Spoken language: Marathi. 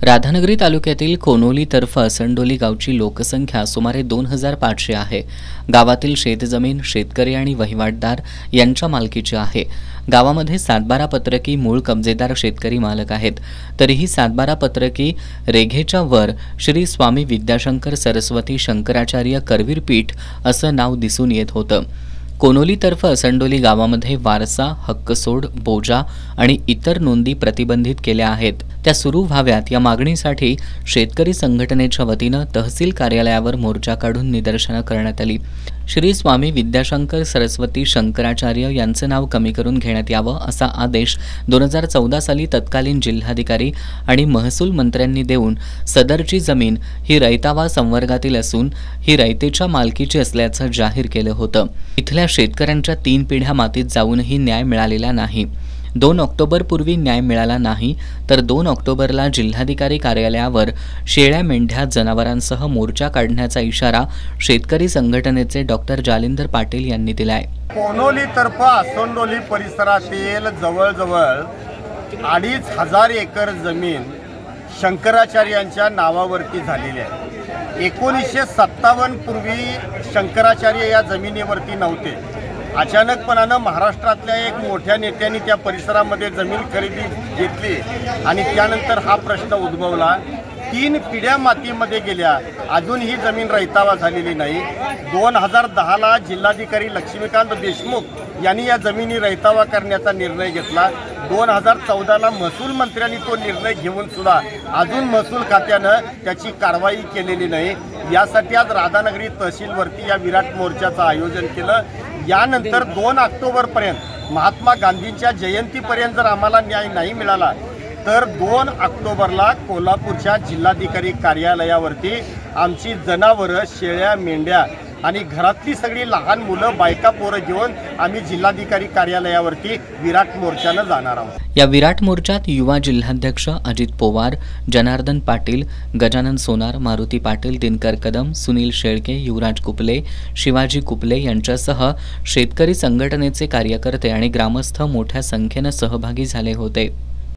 राधानगरी तालुक्यातील कोनोली तर्फ असंडोली गावची लोकसंख्या सुमारे 2500 आहे। गावातील शेतजमीन शेतकरी आणि वहिवाटदार यांच्या मालकीची आहे। गावामध्ये 7/12 पत्रकी मूळ कब्जेदार शेतकरी मालक आहेत। तरीही 7/12 पत्रकी रेघेच्या वर श्री स्वामी विद्याशंकर सरस्वती शंकराचार्य करवीर पीठ असं नाव दिसून येत होतं। कोनोली तर्फ असंडोली गावामध्ये वारसा हक्कसोड बोजा आणि इतर नोंदी प्रतिबंधित केल्या आहेत। त्या सुरू व्हाव्यात या मागणीसाठी शेतकरी संघटनेच्या वतीनं तहसील कार्यालयावर मोर्चा काढून निदर्शनं करण्यात आली। श्री स्वामी विद्याशंकर सरस्वती शंकराचार्य यांचं नाव कमी करून घेण्यात यावं असा आदेश 2014 साली तत्कालीन जिल्हाधिकारी आणि महसूल मंत्र्यांनी देऊन सदरची जमीन ही रैतावा संवर्गातील असून ही रयतेच्या मालकीची असल्याचं जाहीर केलं होतं। इथल्या शेतकऱ्यांच्या 3 पिढ्या मातीत जाऊनही न्याय मिळालेला नाही। 2 ऑक्टोबर पूर्वी न्याय मिळाला नाही तर 2 ऑक्टोबरला जिल्हाधिकारी कार्यालयावर शेळ्या मेंढ्या जनावरांसह मोर्चा काढण्याचा इशारा शेतकरी संघटनेचे डॉक्टर जालिंदर पाटील यांनी दिलाय। कोनोली तर्फ असंडोली परिसरातील जवळजवळ 2500 एकर जमीन शंकराचार्यांच्या नावावरती झालेली आहे। 1957 पूर्वी शंकराचार्य या जमिनीवरती नव्हते। अचानकपणानं महाराष्ट्रातल्या एक मोठ्या नेत्यांनी त्या परिसरामध्ये जमीन खरेदी घेतली आणि त्यानंतर हा प्रश्न उद्भवला। 3 पिढ्या मातीमध्ये गेल्या, अजून ही जमीन रैतावा झालेली नाही। 2010ला जिल्हाधिकारी लक्ष्मीकांत देशमुख यांनी या जमिनी रैतावा करण्याचा निर्णय घेतला। 2014ला महसूल मंत्र्यांनी तो निर्णय घेऊन सुद्धा अजून महसूल खात्यानं त्याची कारवाई केलेली नाही। यासाठी आज राधानगरी तहसीलवरती या विराट मोर्चाचं आयोजन केलं। यानंतर 2 ऑक्टोबरपर्यंत महात्मा गांधींच्या जयंतीपर्यंत जर आम्हाला न्याय नाही मिळाला तर 2 ऑक्टोबरला कोल्हापूरच्या जिल्हाधिकारी कार्यालयावरती आमची जनावरं शेळ्या मेंढ्या आणि घरातली सगळी लहान मुलं बायका पोरं घेऊन आम्ही जिल्हाधिकारी कार्यालयावरती विराट मोर्चानं जाणार आहोत। या विराट मोर्चात युवा जिल्हाध्यक्ष अजित पोवार, जनार्दन पाटील, गजानन सोनार, मारुती पाटील, दिनकर कदम, सुनील शेळके, युवराज कुपले, शिवाजी कुपले यांच्यासह शेतकरी संघटनेचे कार्यकर्ते आणि ग्रामस्थ मोठ्या संख्येनं सहभागी झाले होते।